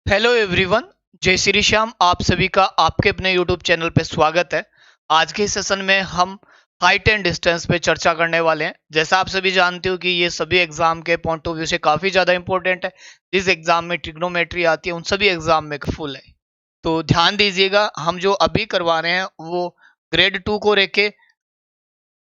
Hello everyone, जय श्री श्याम। आप सभी का आपके अपने यूट्यूब चैनल पे स्वागत है। आज के सेशन में हम हाइट एंड डिस्टेंस पे चर्चा करने वाले हैं। जैसा आप सभी जानते हो कि ये सभी एग्जाम के पॉइंट ऑफ व्यू से काफी ज्यादा इंपॉर्टेंट है। जिस एग्जाम में ट्रिग्नोमेट्री आती है उन सभी एग्जाम में फुल है, तो ध्यान दीजिएगा। हम जो अभी करवा रहे हैं वो ग्रेड 2 को रेखे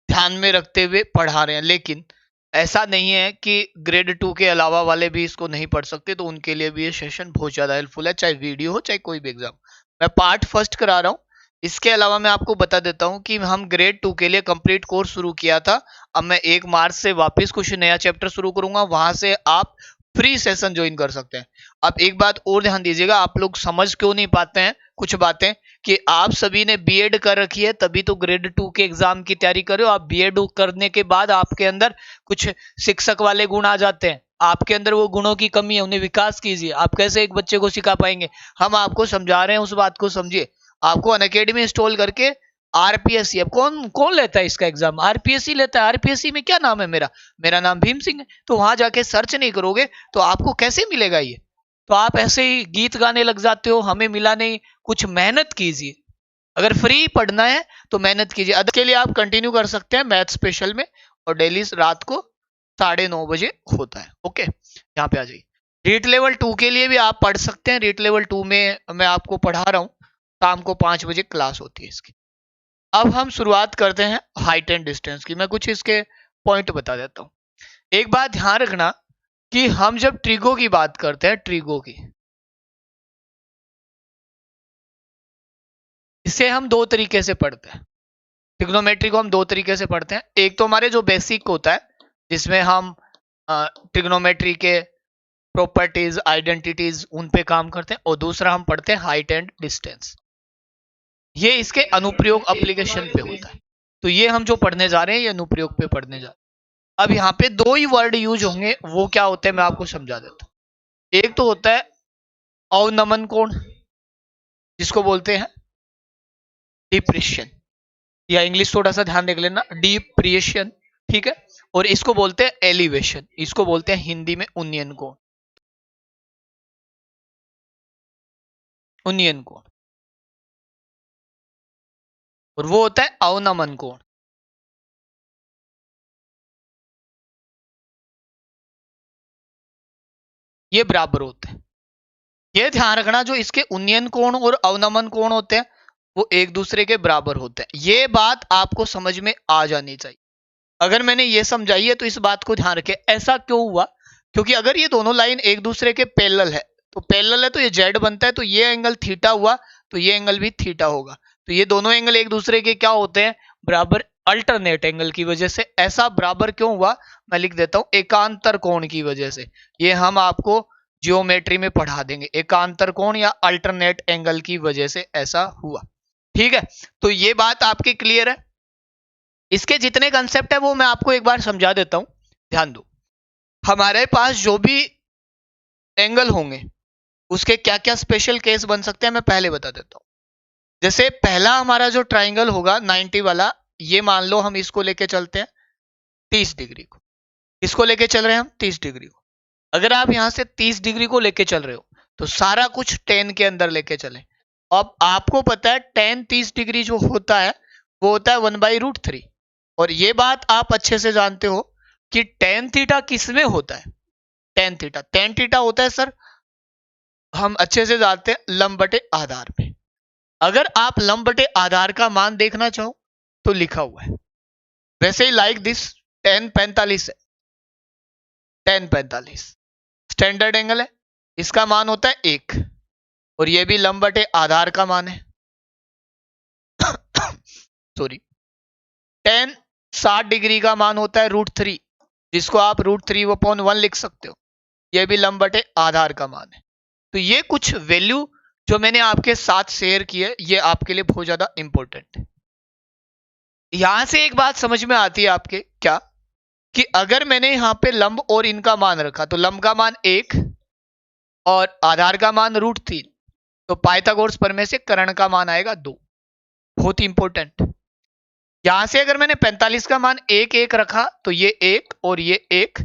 ध्यान में रखते हुए पढ़ा रहे हैं, लेकिन ऐसा नहीं है कि ग्रेड 2 के अलावा वाले भी इसको नहीं पढ़ सकते। तो उनके लिए भी ये सेशन बहुत ज्यादा हेल्पफुल है, चाहे वीडियो हो चाहे कोई भी एग्जाम। मैं पार्ट फर्स्ट करा रहा हूँ। इसके अलावा मैं आपको बता देता हूँ कि हम ग्रेड 2 के लिए कंप्लीट कोर्स शुरू किया था। अब मैं 1 मार्च से वापस कुछ नया चैप्टर शुरू करूंगा, वहां से आप फ्री सेशन ज्वाइन कर सकते हैं। अब एक बात और ध्यान दीजिएगा, आप लोग समझ क्यों नहीं पाते हैं कुछ बातें, कि आप सभी ने बीएड कर रखी है तभी तो ग्रेड 2 के एग्जाम की तैयारी करो। आप बीएड करने के बाद आपके अंदर कुछ शिक्षक वाले गुण आ जाते हैं, आपके अंदर वो गुणों की कमी है, उन्हें विकास कीजिए। आप कैसे एक बच्चे को सिखा पाएंगे? हम आपको समझा रहे हैं, उस बात को समझिए। आपको अनअकैडमी इंस्टॉल करके आरपीएससी, अब कौन कौन लेता है इसका एग्जाम? आरपीएससी लेता है। आरपीएससी में क्या नाम है मेरा? मेरा नाम भीम सिंह है। तो वहां जाके सर्च नहीं करोगे तो आपको कैसे मिलेगा ये? तो आप ऐसे ही गीत गाने लग जाते हो, हमें मिला नहीं। कुछ मेहनत कीजिए। अगर फ्री पढ़ना है तो मेहनत कीजिए। अदर के लिए आप कंटिन्यू कर सकते हैं मैथ स्पेशल में, और डेली रात को 9:30 बजे होता है। ओके, यहाँ पे आ जाइए। रीट लेवल 2 के लिए भी आप पढ़ सकते हैं। रीट लेवल 2 में मैं आपको पढ़ा रहा हूँ, शाम को 5 बजे क्लास होती है इसकी। अब हम शुरुआत करते हैं हाइट एंड डिस्टेंस की। मैं कुछ इसके पॉइंट बता देता हूँ। एक बात ध्यान रखना कि हम जब ट्रिगो की बात करते हैं, ट्रिगो की, इसे हम दो तरीके से पढ़ते हैं। ट्रिग्नोमेट्री को हम दो तरीके से पढ़ते हैं। एक तो हमारे जो बेसिक होता है, जिसमें हम ट्रिग्नोमेट्री के प्रॉपर्टीज, आइडेंटिटीज, उन पे काम करते हैं, और दूसरा हम पढ़ते हैं हाइट एंड डिस्टेंस। ये इसके अनुप्रयोग एप्लीकेशन पे होता है। तो ये हम जो पढ़ने जा रहे हैं ये अनुप्रयोग पे पढ़ने जा रहे हैं। अब यहाँ पे दो ही वर्ड यूज होंगे, वो क्या होते हैं मैं आपको समझा देता हूँ। एक तो होता है अवनमन कोण, जिसको बोलते हैं डिप्रेशन, या इंग्लिश थोड़ा सा ध्यान देख लेना, डिप्रेशन। ठीक है। और इसको बोलते हैं एलिवेशन, इसको बोलते हैं हिंदी में उन्नयन कोण। उन्नयन कोण। और वो होता है अवनमन कोण। ये बराबर होते हैं। ये ध्यान रखना, जो इसके उन्नयन कोण और अवनमन कोण होते हैं वो एक दूसरे के बराबर होते हैं। ये बात आपको समझ में आ जानी चाहिए। अगर मैंने ये समझाई है तो इस बात को ध्यान रखें। ऐसा क्यों हुआ? क्योंकि अगर ये दोनों लाइन एक दूसरे के पैरेलल है, तो पैरेलल है तो ये जेड बनता है, तो ये एंगल थीटा हुआ, तो ये एंगल भी थीटा होगा। तो ये दोनों एंगल एक दूसरे के क्या होते हैं? बराबर। अल्टरनेट एंगल की वजह से ऐसा बराबर क्यों हुआ, मैं लिख देता हूं, एकांतर कोण की वजह से। ये हम आपको जियोमेट्री में पढ़ा देंगे, एकांतर कोण या अल्टरनेट एंगल की वजह से ऐसा हुआ। ठीक है, तो ये बात आपकी क्लियर है। इसके जितने कंसेप्ट है वो मैं आपको एक बार समझा देता हूं, ध्यान दो। हमारे पास जो भी एंगल होंगे उसके क्या क्या स्पेशल केस बन सकते हैं मैं पहले बता देता हूं। जैसे पहला हमारा जो ट्राइंगल होगा 90 वाला, ये मान लो हम इसको लेके चलते हैं 30 डिग्री को। इसको लेके चल रहे हैं हम 30 डिग्री को। अगर आप यहां से 30 डिग्री को लेके चल रहे हो तो सारा कुछ टेन के अंदर लेके चले। अब आपको पता है टेन 30 डिग्री जो होता है वो होता है 1/√3। और ये बात आप अच्छे से जानते हो कि टेन थीटा किस में होता है? टेन थीटा होता है सर, हम अच्छे से जानते हैं, लंब बटे आधार में। अगर आप लंब बटे आधार का मान देखना चाहो तो लिखा हुआ है वैसे ही, लाइक दिस, टेन 45 है। टेन 45 स्टैंडर्ड एंगल है, इसका मान होता है 1, और ये भी लंब बटे आधार का मान है। सॉरी, टेन 60 डिग्री का मान होता है √3, जिसको आप √3/1 लिख सकते हो। ये भी लंब बटे आधार का मान है। तो ये कुछ वैल्यू जो मैंने आपके साथ शेयर की है, ये आपके लिए बहुत ज्यादा इंपॉर्टेंट है। यहां से एक बात समझ में आती है आपके क्या, कि अगर मैंने यहां पे लंब और इनका मान रखा, तो लंब का मान 1 और आधार का मान √3, तो पाइथागोरस प्रमेय से कर्ण का मान आएगा 2। बहुत ही इंपॉर्टेंट। यहां से अगर मैंने 45 का मान 1 रखा तो ये 1 और ये 1,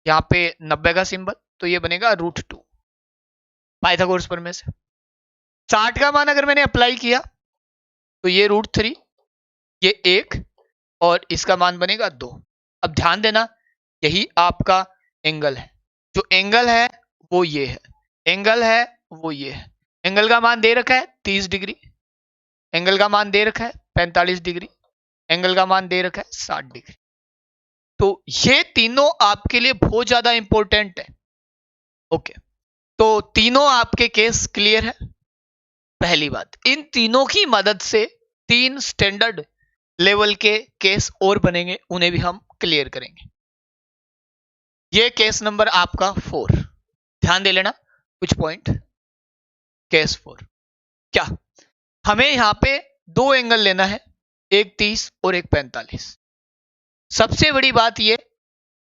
यहाँ पे 90 का सिंबल, तो ये बनेगा √2। पाइथागोरस प्रमेय से। 60 का मान अगर मैंने अप्लाई किया तो ये √3, ये 1 और इसका मान बनेगा 2। अब ध्यान देना, यही आपका एंगल है। जो एंगल है वो ये है, एंगल है वो ये है। एंगल का मान दे रखा है 30 डिग्री, एंगल का मान दे रखा है 45 डिग्री, एंगल का मान दे रखा है 60 डिग्री। तो ये तीनों आपके लिए बहुत ज्यादा इंपॉर्टेंट है। ओके, तो तीनों आपके केस क्लियर है। पहली बात, इन तीनों की मदद से 3 स्टैंडर्ड लेवल के केस और बनेंगे, उन्हें भी हम क्लियर करेंगे। ये केस नंबर आपका 4, ध्यान दे लेना कुछ पॉइंट। केस 4 क्या, हमें यहां पे 2 एंगल लेना है, एक 30 और एक 45। सबसे बड़ी बात ये,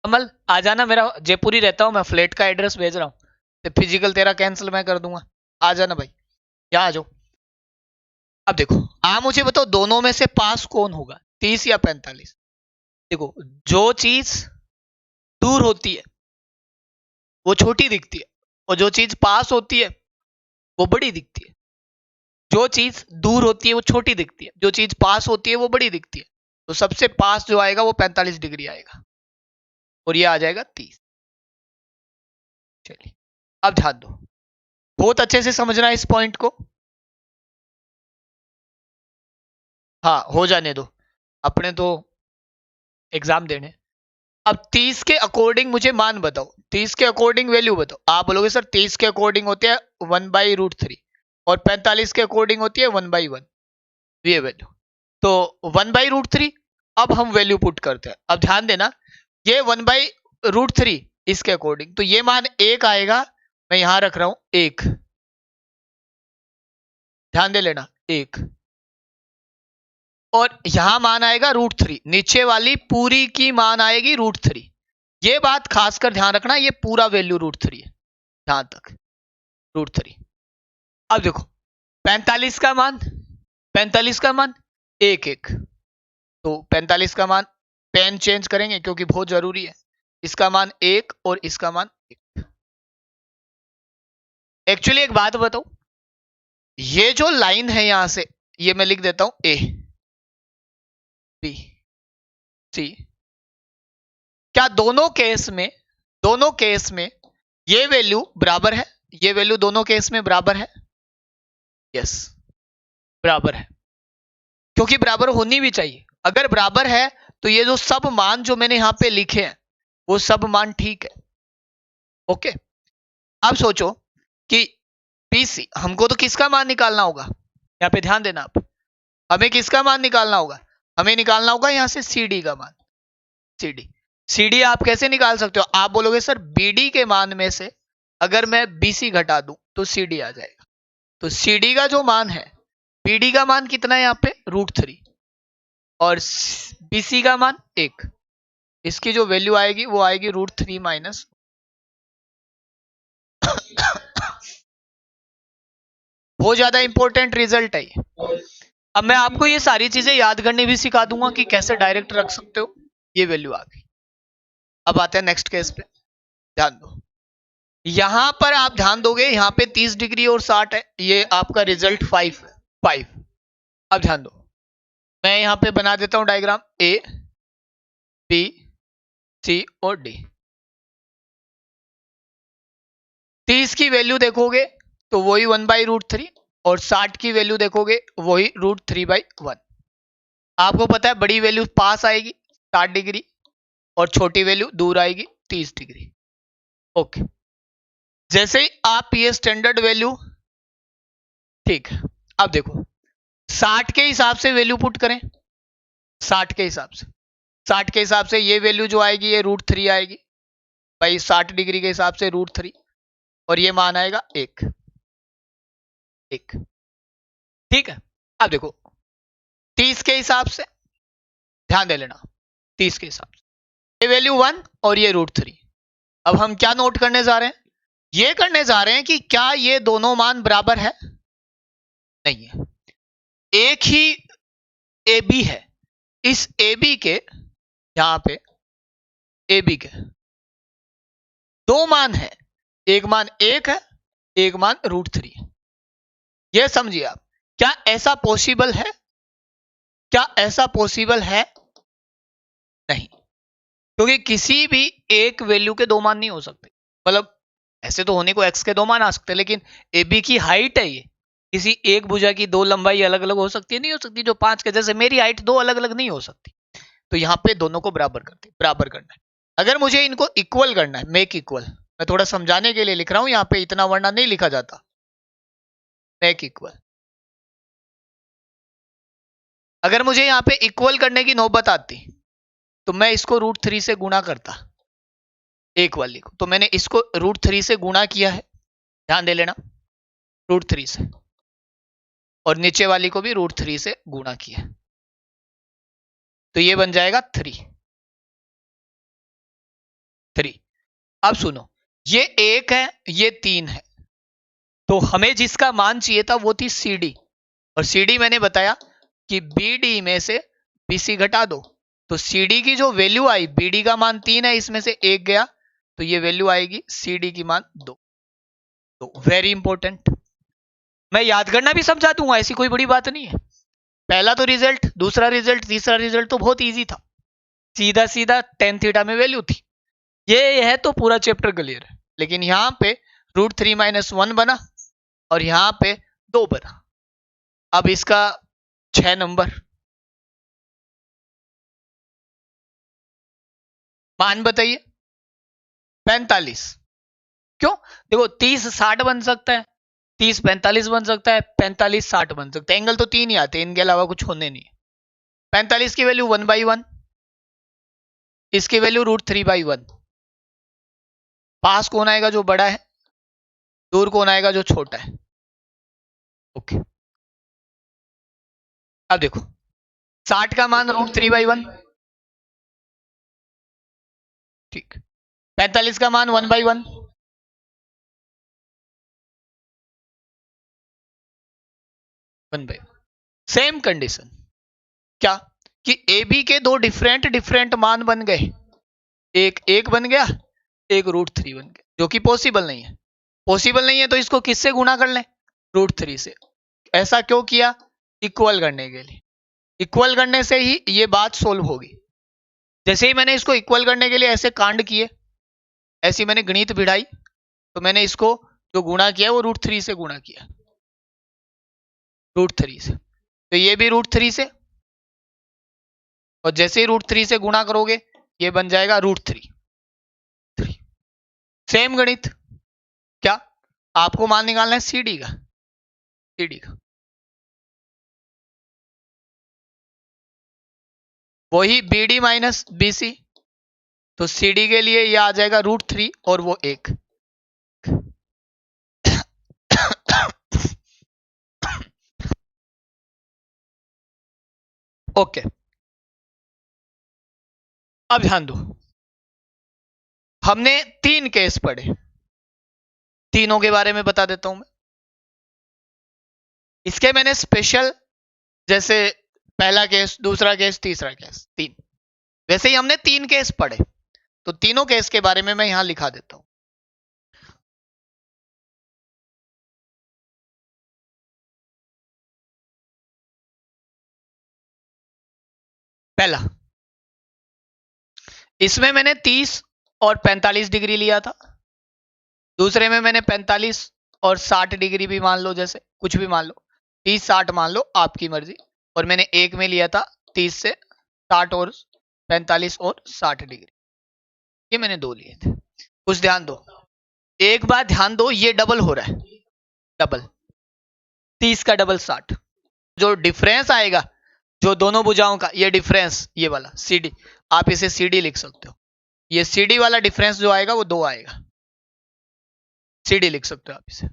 कमल आ जाना, मेरा जयपुरी रहता हूं मैं, फ्लैट का एड्रेस भेज रहा हूं, तो फिजिकल तेरा कैंसिल मैं कर दूंगा, आ जाना भाई, यहाँ आ जाओ। अब देखो, आप मुझे बताओ दोनों में से पास कौन होगा, 30 या 45? देखो, जो चीज दूर होती है वो छोटी दिखती है, और जो चीज पास होती है वो बड़ी दिखती है। जो चीज दूर होती है वो छोटी दिखती है, जो चीज पास होती है वो बड़ी दिखती है। तो सबसे पास जो आएगा वो 45 डिग्री आएगा, और ये आ जाएगा 30। चलिए अब ध्यान दो, बहुत अच्छे से समझना इस पॉइंट को। हाँ, हो जाने दो, अपने तो एग्जाम देने। अब 30 के अकॉर्डिंग मुझे मान बताओ, 30 के अकॉर्डिंग वैल्यू बताओ। आप बोलोगे सर 30 के अकॉर्डिंग होते हैं 1/√3 और 45 के अकॉर्डिंग होती है 1/1, ये वैल्यू। तो 1/√3, अब हम वैल्यू पुट करते हैं। अब ध्यान देना, ये 1/√3 इसके अकॉर्डिंग, तो ये मान 1 आएगा, मैं यहां रख रहा हूं 1, ध्यान दे लेना 1, और यहां मान आएगा √3, नीचे वाली पूरी की मान आएगी √3। ये बात खासकर ध्यान रखना, ये पूरा वैल्यू √3 है, यहां तक √3। अब देखो 45 का मान, 45 का मान 1, तो 45 का मान पेन चेंज करेंगे क्योंकि बहुत जरूरी है। इसका मान 1 और इसका मान 1। एक्चुअली एक बात बताओ, ये जो लाइन है यहां से, ये मैं लिख देता हूं A B C। क्या दोनों केस में ये वैल्यू बराबर है? ये वैल्यू दोनों केस में बराबर है? यस, बराबर है, क्योंकि बराबर होनी भी चाहिए। अगर बराबर है तो ये जो सब मान जो मैंने यहां पे लिखे हैं वो सब मान ठीक है। ओके, अब सोचो कि PC, हमको तो किसका मान निकालना होगा, यहां पे ध्यान देना आप, हमें किसका मान निकालना होगा? हमें निकालना होगा यहां से CD का मान। CD आप कैसे निकाल सकते हो? आप बोलोगे सर BD के मान में से अगर मैं BC घटा दूं तो CD आ जाएगा। तो CD का जो मान है, BD का मान कितना है यहाँ पे √3, और BC का मान 1, इसकी जो वैल्यू आएगी वो आएगी √3 माइनस। बहुत ज्यादा इंपॉर्टेंट रिजल्ट है ये। अब मैं आपको ये सारी चीजें याद करने भी सिखा दूंगा कि कैसे डायरेक्ट रख सकते हो, ये वैल्यू आ गई। अब आते हैं नेक्स्ट केस पे, ध्यान दो। यहां पर आप ध्यान दोगे, यहां पे 30 डिग्री और 60 है, ये आपका रिजल्ट 5 है, 5। अब ध्यान दो, मैं यहां पे बना देता हूं डायग्राम A B C और D। 30 की वैल्यू देखोगे तो वही 1/√3, और 60 की वैल्यू देखोगे वही √3/1। आपको पता है बड़ी वैल्यू पास आएगी 60 डिग्री और छोटी वैल्यू दूर आएगी 30 डिग्री। ओके, जैसे ही आप ये स्टैंडर्ड वैल्यू, ठीक है, अब देखो 60 के हिसाब से वैल्यू पुट करें, 60 के हिसाब से, 60 के हिसाब से ये वैल्यू जो आएगी ये √3 आएगी भाई, 60 डिग्री के हिसाब से √3, और ये मान आएगा 1। ठीक है, अब देखो 30 के हिसाब से ध्यान दे लेना, 30 के हिसाब से ये वैल्यू 1 और ये √3। अब हम क्या नोट करने जा रहे हैं? ये करने जा रहे हैं कि क्या ये दोनों मान बराबर है? नहीं है, एक ही AB है। इस AB के, यहां पे AB के दो मान है, एक मान 1 है एक मान √3। ये समझिए आप। क्या ऐसा पॉसिबल है? क्या ऐसा पॉसिबल है? नहीं, क्योंकि किसी भी एक वैल्यू के दो मान नहीं हो सकते। मतलब ऐसे तो होने को x के दो मान आ सकते हैं, लेकिन AB की हाइट है ये, किसी एक भुजा की दो लंबाई अलग अलग हो सकती है? नहीं हो सकती। जो 5 के, जैसे मेरी हाइट दो अलग अलग नहीं हो सकती। तो यहाँ पे दोनों को बराबर करते, बराबर करना है। अगर मुझे इनको इक्वल करना है, मेक इक्वल, मैं थोड़ा समझाने के लिए लिख रहा हूं, यहाँ पे इतना वरना नहीं लिखा जाता। मेक इक्वल, अगर मुझे यहाँ पे इक्वल करने की नौबत आती तो मैं इसको √3 से गुणा करता, एक वाली को। तो मैंने इसको √3 से गुणा किया है, ध्यान दे लेना, √3 से, और नीचे वाली को भी √3 से गुणा किया है। तो ये बन जाएगा 3। अब सुनो, ये 1 है, ये 3 है, तो हमें जिसका मान चाहिए था वो थी CD, और CD मैंने बताया कि BD में से BC घटा दो, तो CD की जो वैल्यू आई, BD का मान 3 है, इसमें से 1 गया, तो ये वैल्यू आएगी CD की मान 2। तो वेरी इंपॉर्टेंट, मैं याद करना भी समझा दूंगा, ऐसी कोई बड़ी बात नहीं है। पहला तो रिजल्ट, दूसरा रिजल्ट, तीसरा रिजल्ट तो बहुत इजी था, सीधा सीधा tan थीटा में वैल्यू थी। ये है तो पूरा चैप्टर क्लियर है। लेकिन यहाँ पे √3 - 1 बना, और यहाँ पे 2 बना। अब इसका 6 नंबर मान बताइए। 45। क्यों? देखो 30 60 बन सकता है, 30 45 बन सकता है, 45 60 बन सकता है। एंगल तो 3 ही आते हैं, इनके अलावा कुछ होने नहीं। 45 की वैल्यू 1/1, इसकी वैल्यू √3/1। पास कौन आएगा? जो बड़ा है। दूर कौन आएगा? जो छोटा है। ओके, अब देखो 60 का मान √3/1, ठीक। 45 का मान 1/1, 1/1। सेम कंडीशन क्या कि AB के दो डिफरेंट डिफरेंट मान बन गए, एक 1 बन गया, एक √3 बन गया, जो कि पॉसिबल नहीं है। पॉसिबल नहीं है तो इसको किससे गुणा कर लें? √3 से। ऐसा क्यों किया? इक्वल करने के लिए। इक्वल करने से ही ये बात सोल्व होगी। जैसे ही मैंने इसको इक्वल करने के लिए ऐसे कांड किए, ऐसी मैंने गणित भिड़ाई, तो मैंने इसको जो गुणा किया वो √3 से गुणा किया, √3 से। तो ये भी √3 से, और जैसे ही √3 से गुणा करोगे ये बन जाएगा √3। सेम गणित। क्या आपको मान निकालना है? CD का, CD का। वही BD - BC, तो CD के लिए ये आ जाएगा √3 और वो 1। ओके, अब ध्यान दो, हमने 3 केस पढ़े, तीनों के बारे में बता देता हूं मैं। इसके मैंने स्पेशल, जैसे पहला केस, दूसरा केस, तीसरा केस, 3। वैसे ही हमने 3 केस पढ़े, तो तीनों केस के बारे में मैं यहां लिखा देता हूं। पहला, इसमें मैंने 30 और 45 डिग्री लिया था। दूसरे में मैंने 45 और 60 डिग्री भी मान लो, जैसे कुछ भी मान लो, 30 60 मान लो, आपकी मर्जी। और मैंने एक में लिया था 30 से 60 और 45 और 60 डिग्री, ये मैंने 2 लिए थे। कुछ ध्यान दो, एक बात ध्यान दो, ये डबल हो रहा है, डबल 30 का डबल 60। जो डिफरेंस आएगा, जो दोनों भुजाओं का ये डिफरेंस, ये वाला CD, आप इसे CD लिख सकते हो। ये CD वाला डिफरेंस जो आएगा वो 2 आएगा, CD लिख सकते हो आप इसे।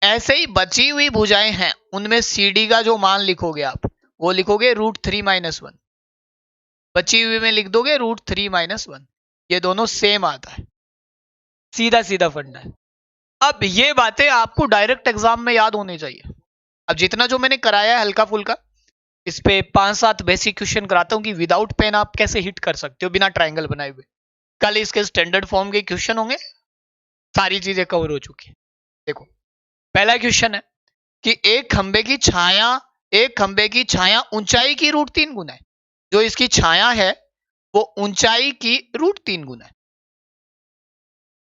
ऐसे ही बची हुई भुजाएं हैं, उनमें CD का जो मान लिखोगे आप, वो लिखोगे √3 - 1। बची हुई में लिख दोगे √3 - 1। ये दोनों सेम आता है, सीधा सीधा फंडा है। अब ये बातें आपको डायरेक्ट एग्जाम में याद होनी चाहिए। अब जितना जो मैंने कराया है हल्का फुल्का, इस पे 5-7 बेसिक क्वेश्चन कराता हूँ कि विदाउट पेन आप कैसे हिट कर सकते हो बिना ट्रायंगल बनाए हुए। कल इसके स्टैंडर्ड फॉर्म के क्वेश्चन होंगे, सारी चीजें कवर हो चुकी है। देखो पहला क्वेश्चन है कि एक खंबे की छाया ऊंचाई की √3 गुना है। जो इसकी छाया है वो ऊंचाई की √3 गुना है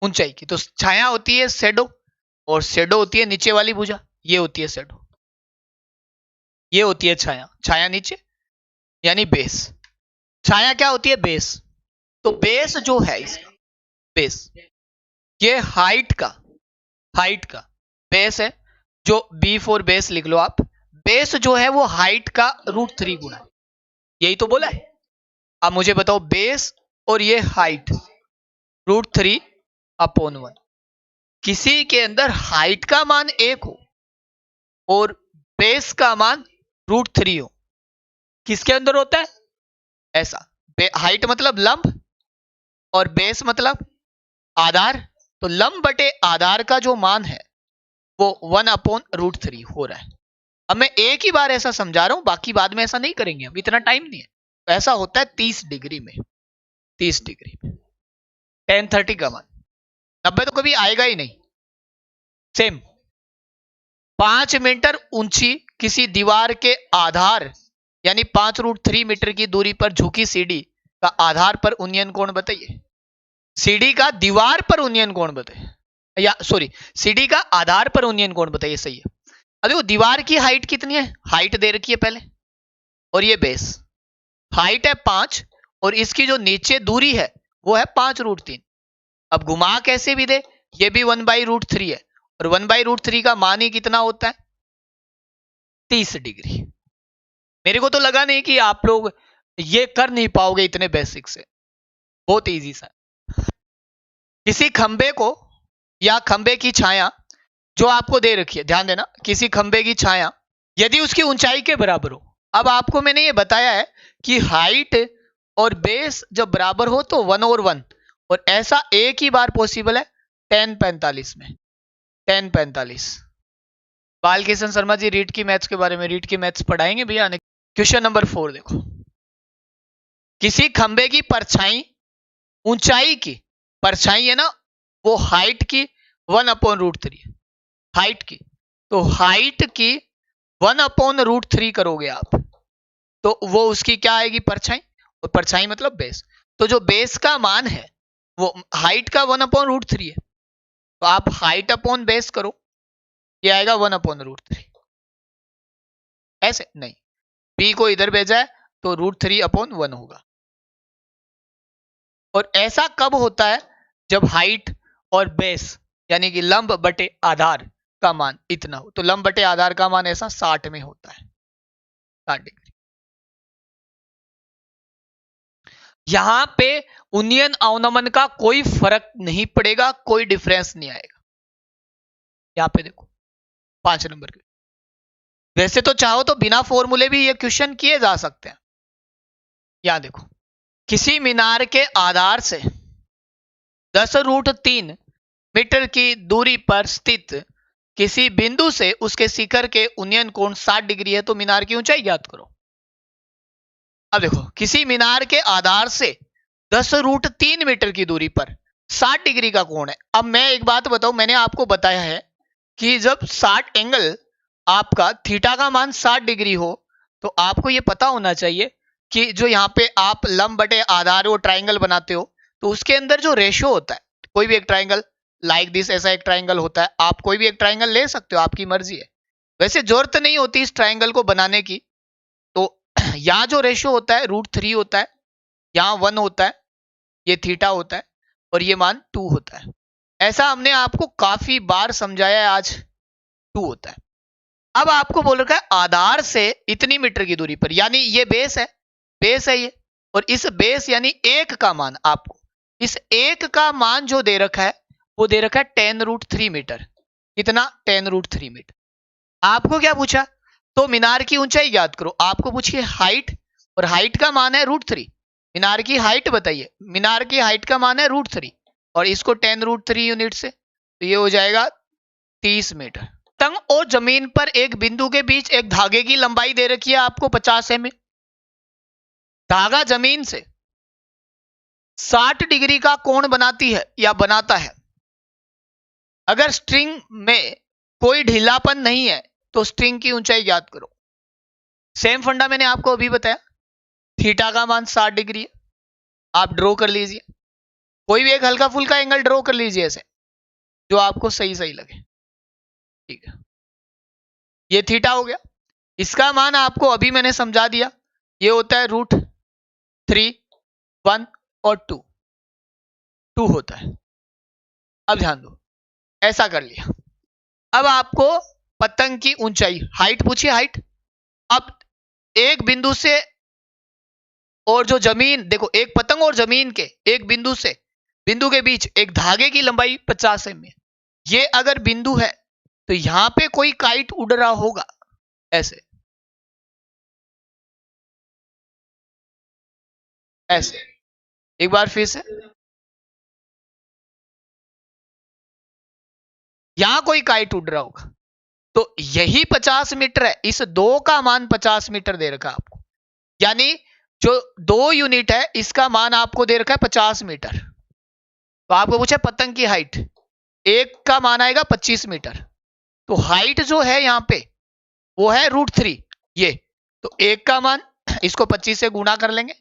ऊंचाई की। तो छाया होती है शेडो, और शेडो होती है नीचे वाली भुजा, ये होती है शेडो, ये होती है छाया। छाया नीचे यानी बेस। छाया क्या होती है? बेस। तो बेस जो है इसका, बेस ये हाइट का बेस है। जो बी फॉर बेस लिख लो आप। बेस जो है वो हाइट का √3 गुना है, यही तो बोला है। अब मुझे बताओ बेस और ये हाइट √3/1। किसी के अंदर हाइट का मान 1 हो और बेस का मान √3 हो, किसके अंदर होता है ऐसा? हाइट मतलब लंब और बेस मतलब आधार। तो लंब बटे आधार का जो मान है वो 1/√3 हो रहा है। अब मैं एक ही बार ऐसा समझा रहा हूं, बाकी बाद में ऐसा नहीं करेंगे, अब इतना टाइम नहीं है। तो ऐसा होता है 30 डिग्री में, 30 डिग्री में tan30 का मान 90 तो कभी आएगा ही नहीं। सेम 5 मीटर ऊंची किसी दीवार के आधार यानी 5√3 मीटर की दूरी पर झुकी सीढ़ी का आधार पर उन्नयन कोण बताइए। सीढ़ी का दीवार पर उन्नयन कोण बताइए, या सॉरी सीढ़ी का आधार पर उन्नयन कोण बताइए। सही है। अब देखो दीवार की हाइट कितनी है, हाइट दे रखी है पहले, और ये बेस हाइट है 5 और इसकी जो नीचे दूरी है वो है 5√3। अब घुमा कैसे भी दे, ये भी 1/√3 है, और 1/√3 का मान ही कितना होता है 30 डिग्री। मेरे को तो लगा नहीं कि आप लोग ये कर नहीं पाओगे इतने बेसिक से, बहुत इजी सा। किसी खंबे को या खंबे की छाया जो आपको दे रखी है, ध्यान देना, किसी खंबे की छाया यदि उसकी ऊंचाई के बराबर हो। अब आपको मैंने ये बताया है कि हाइट और बेस जब बराबर हो तो 1/1, और ऐसा एक ही बार पॉसिबल है tan45 में। tan45 बालकिशन शर्मा जी रीट की मैथ्स के बारे में, रीट की मैथ्स पढ़ाएंगे भैया। क्वेश्चन नंबर 4 देखो, किसी खंबे की परछाई ऊंचाई की, परछाई है ना वो हाइट की 1/√3 हाइट की, तो हाइट की 1/√3 करोगे आप तो वो उसकी क्या आएगी परछाई, और परछाई मतलब बेस। तो जो बेस का मान है वो हाइट का 1/√3 है, तो आप हाइट अपॉन बेस करो, ये आएगा 1/√3। ऐसे नहीं, बी को इधर भेजा है तो √3/1 होगा। और ऐसा कब होता है? जब हाइट और बेस यानी कि लंब बटे आधार का मान इतना हो। तो लंब बटे आधार का मान ऐसा 60 में होता है, 60 डिग्री। यहां पे उन्नयन अवनमन का कोई फर्क नहीं पड़ेगा, कोई डिफरेंस नहीं आएगा। यहां पे देखो 5 नंबर के, वैसे तो चाहो तो बिना फॉर्मूले भी ये क्वेश्चन किए जा सकते हैं। यहां देखो, किसी मीनार के आधार से 10√3 मीटर की दूरी पर स्थित किसी बिंदु से उसके शिखर के उन्नयन कोण 60 डिग्री है, तो मीनार की ऊंचाई ज्ञात करो। अब देखो, किसी मीनार के आधार से 10√3 मीटर की दूरी पर 60 डिग्री का कोण है। अब मैं एक बात बताऊं, मैंने आपको बताया है कि जब 60 एंगल आपका थीटा का मान 60 डिग्री हो तो आपको यह पता होना चाहिए कि जो यहाँ पे आप लंब बटे आधार वो ट्राइंगल बनाते हो तो उसके अंदर जो रेशो होता है, कोई भी एक ट्राइंगल लाइक दिस, ऐसा एक ट्राइंगल होता है, आप कोई भी एक ट्राइंगल ले सकते हो, आपकी मर्जी है। वैसे जरूरत नहीं होती इस ट्राइंगल को बनाने की। तो यहाँ जो रेशो होता है √3 होता है, यहाँ 1 होता है, ये थीटा होता है, और ये मान 2 होता है। ऐसा हमने आपको काफी बार समझाया है, आज 2 होता है। अब आपको बोल रखा है आधार से इतनी मीटर की दूरी पर, यानी ये बेस है ये, और इस बेस यानी एक का मान, आपको इस एक का मान जो दे रखा है वो दे रखा है tan√3 मीटर। कितना? tan√3 metre. आपको क्या पूछा? तो मीनार की ऊंचाई ज्ञात करो। आपको पूछिए हाइट, और हाइट का मान है √3। मीनार की हाइट बताइए, मीनार की हाइट का मान है √3 और इसको tan√3 यूनिट से, तो ये हो जाएगा 30 मीटर। तंग और जमीन पर एक बिंदु के बीच एक धागे की लंबाई दे रखी है आपको 50 mm। धागा जमीन से 60 डिग्री का कोण बनाती है या बनाता है। अगर स्ट्रिंग में कोई ढीलापन नहीं है तो स्ट्रिंग की ऊंचाई ज्ञात करो। सेम फंडा मैंने आपको अभी बताया, थीटा का मान 60 डिग्री है, आप ड्रॉ कर लीजिए, कोई भी एक हल्का फुल्का एंगल ड्रॉ कर लीजिए ऐसे जो आपको सही सही लगे, ठीक है। ये थीटा हो गया, इसका मान आपको अभी मैंने समझा दिया, ये होता है √3, 1 और 2 होता है। अब ध्यान दो, ऐसा कर लिया, अब आपको पतंग की ऊंचाई, हाइट पूछिए, हाइट। अब एक बिंदु से और जो जमीन, देखो एक पतंग और जमीन के एक बिंदु के बीच एक धागे की लंबाई 50 एम है। ये अगर बिंदु है तो यहां पे कोई काइट उड़ रहा होगा ऐसे ऐसे, एक बार फिर से, यहां कोई काइट उड़ रहा होगा, तो यही 50 मीटर है, इस 2 का मान 50 मीटर दे रखा आपको, यानी जो 2 यूनिट है इसका मान आपको दे रखा है 50 मीटर। तो आपको पूछा पतंग की हाइट, एक का मान आएगा 25 मीटर, तो हाइट जो है यहां पे वो है √3 ये, तो एक का मान इसको 25 से गुणा कर लेंगे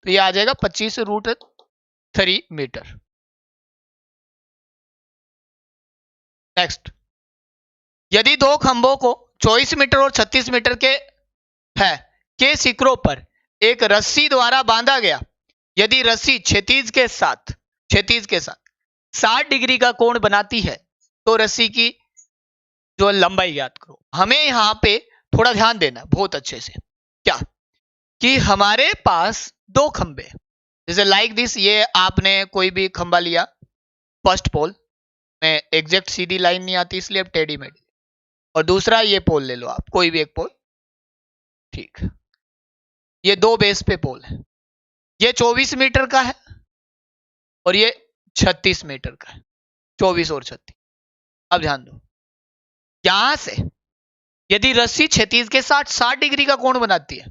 तो ये आ जाएगा 25√3 मीटर। नेक्स्ट, यदि दो खंभों को 24 मीटर और 36 मीटर के शिखरों पर एक रस्सी द्वारा बांधा गया, यदि रस्सी क्षैतिज के साथ 60 डिग्री का कोण बनाती है तो रस्सी की जो लंबाई ज्ञात करो। हमें यहां पे थोड़ा ध्यान देना बहुत अच्छे से, क्या कि हमारे पास 2 खंभे, जैसे लाइक दिस, ये आपने कोई भी खंभा लिया, फर्स्ट पोल में एग्जैक्ट सीधी लाइन नहीं आती इसलिए अब टेढ़ी मेढ़ी, और दूसरा ये पोल ले लो आप, कोई भी एक पोल, ठीक। ये 2 बेस पे पोल है, ये 24 मीटर का है और ये 36 मीटर का है, 24 और 36। अब ध्यान दो, यहां से यदि रस्सी क्षैतिज के साथ 60 डिग्री का कोण बनाती है,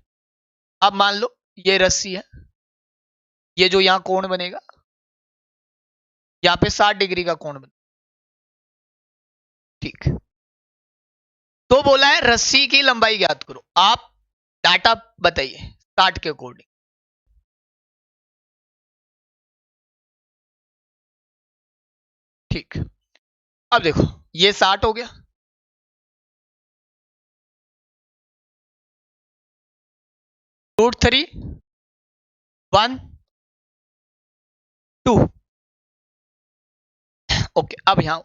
अब मान लो ये रस्सी है, ये जो यहां कोण बनेगा, यहां पे 60 डिग्री का कोण बनेगा, ठीक। तो बोला है रस्सी की लंबाई ज्ञात करो, आप डाटा बताइए 60 के अकॉर्डिंग। ठीक, अब देखो ये 60 हो गया, √3, 1, 2, ओके। अब यहां